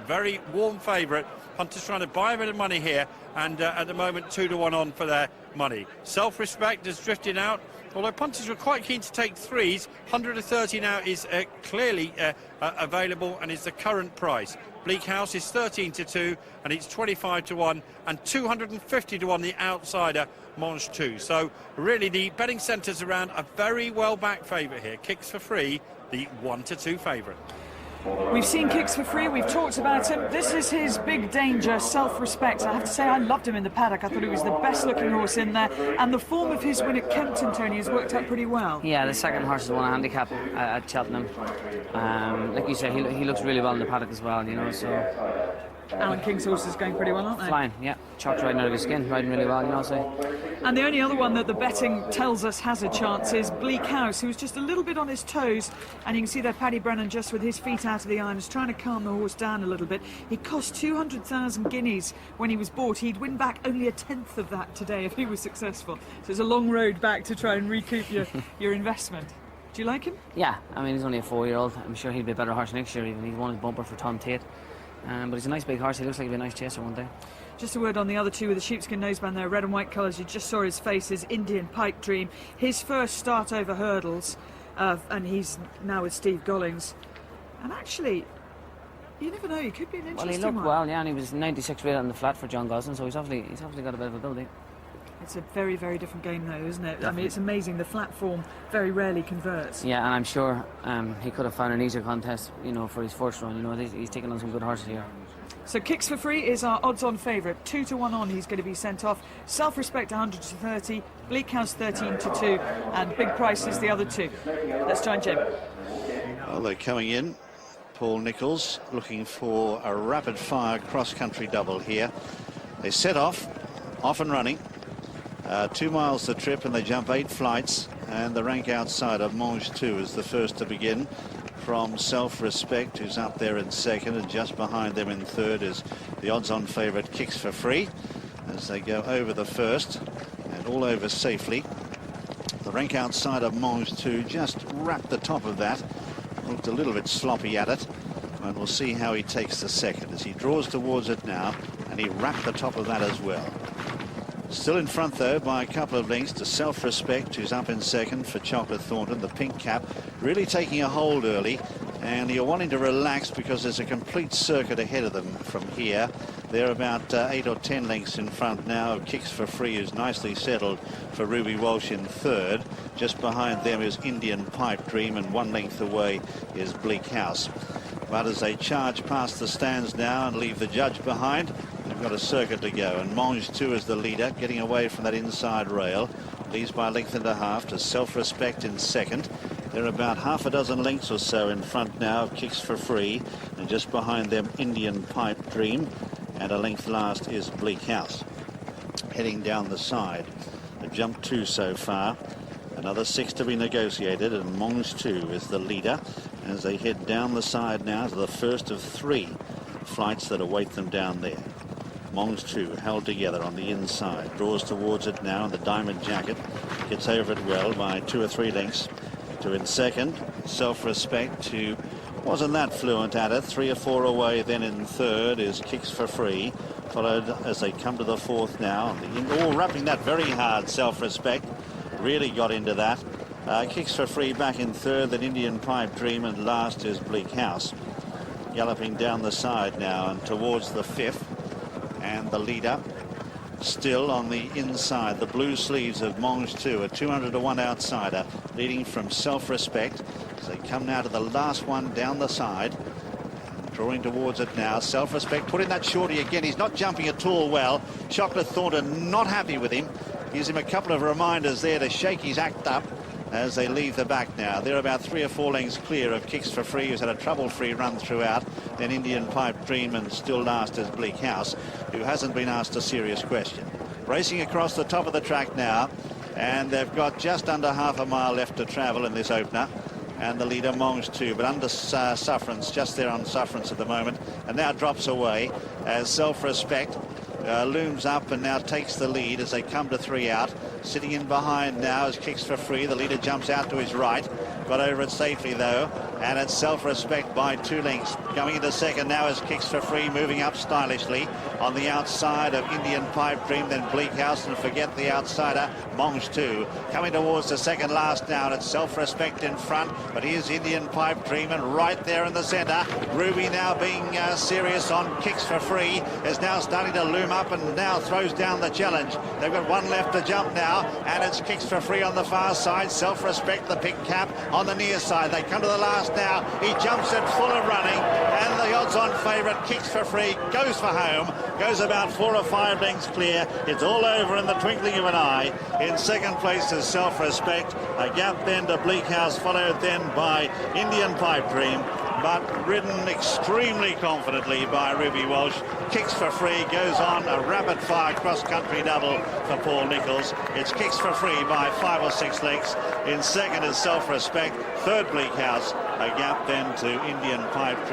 very warm favourite. Punters trying to buy a bit of money here, and at the moment 2-1 on for their money. Self-Respect has drifted out, although punters were quite keen to take threes. 130 now is clearly available and is the current price. Bleak House is 13-2 and it's 25-1 and 250-1 the outsider Mange 2. So really the betting centres around a very well backed favourite here. Kicks for Free, the 1-2 favourite. We've seen Kicks for Free, we've talked about him. This is his big danger, Self-Respect. I have to say I loved him in the paddock. I thought he was the best looking horse in there, and the form of his win at Kempton, Tony, has worked out pretty well. Yeah, the second horse has won a handicap at Cheltenham. Like you say, he looks really well in the paddock as well, you know, so... Alan King's horses going pretty well, aren't they? Flying, yeah. Chalk's riding out of his skin, riding really well, you know, so... And the only other one that the betting tells us has a chance is Bleak House, who's just a little bit on his toes, and you can see there Paddy Brennan just with his feet out of the irons trying to calm the horse down a little bit. He cost 200,000 guineas when he was bought. He'd win back only a tenth of that today if he was successful. So it's a long road back to try and recoup your investment. Do you like him? Yeah, I mean, he's only a 4-year-old. I'm sure he'll be a better horse next year even. He's won his bumper for Tom Tate. But he's a nice big horse. He looks like he'll be a nice chaser one day. Just a word on the other two with the sheepskin noseband there, red and white colours. You just saw his face, his Indian Pipe Dream. His first start over hurdles, and he's now with Steve Gollings. And actually, you never know, he could be an interesting one. Well, he looked well, yeah, and he was 96 weight on the flat for John Gosling, so he's obviously got a bit of ability. It's a very, very different game though, isn't it? Definitely. I mean, it's amazing. The flat form very rarely converts. Yeah, and I'm sure he could have found an easier contest, you know, for his first run. You know, he's taking on some good horses here. So Kicks for Free is our odds-on favourite. 2-1 on, he's going to be sent off. Self-Respect 100-30, Bleak House 13-2, and Big Price is the other two. Let's join Jim. Well, they're coming in. Paul Nicholls looking for a rapid-fire cross-country double here. They set off and running. 2 miles the trip, and they jump 8 flights, and the rank outside of Mange 2 is the first to begin from Self-Respect, who's up there in second, and just behind them in third is the odds-on favourite Kicks for Free as they go over the first and all over safely. The rank outside of Mange 2 just wrapped the top of that, looked a little bit sloppy at it, and we'll see how he takes the second as he draws towards it now, and he wrapped the top of that as well. Still in front, though, by a couple of lengths to Self-Respect, who's up in second for Chocolate Thornton, the pink cap, really taking a hold early, and you're wanting to relax because there's a complete circuit ahead of them from here. They're about 8 or 10 lengths in front now of Kicks for Free, who's nicely settled for Ruby Walsh in third. Just behind them is Indian Pipe Dream, and 1 length away is Bleak House. But as they charge past the stands now and leave the judge behind, they've got a circuit to go, and Mange 2 is the leader, getting away from that inside rail. Leads by a length and a half to Self-Respect in second. They're about half a dozen lengths or so in front now of Kicks for Free, and just behind them Indian Pipe Dream, and a length last is Bleak House. Heading down the side, they've jumped 2 so far. Another 6 to be negotiated, and Mange 2 is the leader as they head down the side now to the first of 3 flights that await them down there. Mange 2 held together on the inside, draws towards it now in the diamond jacket, gets over it well by 2 or 3 lengths to in second. Self-Respect, who wasn't that fluent at it, 3 or 4 away. Then in third is Kicks for Free, followed as they come to the fourth now. All wrapping that very hard. Self-Respect really got into that. Kicks for Free back in third, then Indian Pipe Dream, and last is Bleak House. Galloping down the side now and towards the fifth, and the leader still on the inside. The blue sleeves of Mange 2, a 200-1 outsider, leading from Self-Respect as they come now to the last one down the side. Drawing towards it now. Self-Respect put in that shorty again. He's not jumping at all well. Chocolate Thornton not happy with him. Gives him a couple of reminders there to shake his act up as they leave the back now. They're about 3 or 4 lengths clear of Kicks for Free, who's had a trouble-free run throughout. Then Indian Pipe Dream, and still last is Bleak House, who hasn't been asked a serious question. Racing across the top of the track now, and they've got just under half a mile left to travel in this opener. And the leader Mange 2, but under sufferance, just there on sufferance at the moment, and now drops away as Self-Respect looms up and now takes the lead as they come to 3 out. Sitting in behind now is Kicks for Free. The leader jumps out to his right. got over it safely though, and it's Self-Respect by 2 lengths. Going into second now is Kicks for Free, moving up stylishly on the outside of Indian Pipe Dream, then Bleak House, and forget the outsider, Monge 2. Coming towards the second last now, and it's Self-Respect in front, but here's Indian Pipe Dream, and right there in the centre, Ruby now being serious on Kicks for Free, is now starting to loom up and now throws down the challenge. They've got one left to jump now, and it's Kicks for Free on the far side, Self-Respect the pink cap on the near side. They come to the last now, he jumps it full of running, and the odds-on favourite Kicks for Free goes for home, goes about 4 or 5 lengths clear. It's all over in the twinkling of an eye. In second place is Self-Respect, a gap then to Bleak House, followed then by Indian Pipe Dream, but ridden extremely confidently by Ruby Walsh. Kicks for Free goes on a rapid-fire cross-country double for Paul Nicholls. It's Kicks for Free by 5 or 6 lengths. In second is Self-Respect, third Bleak House, a gap then to Indian Pipe Dream.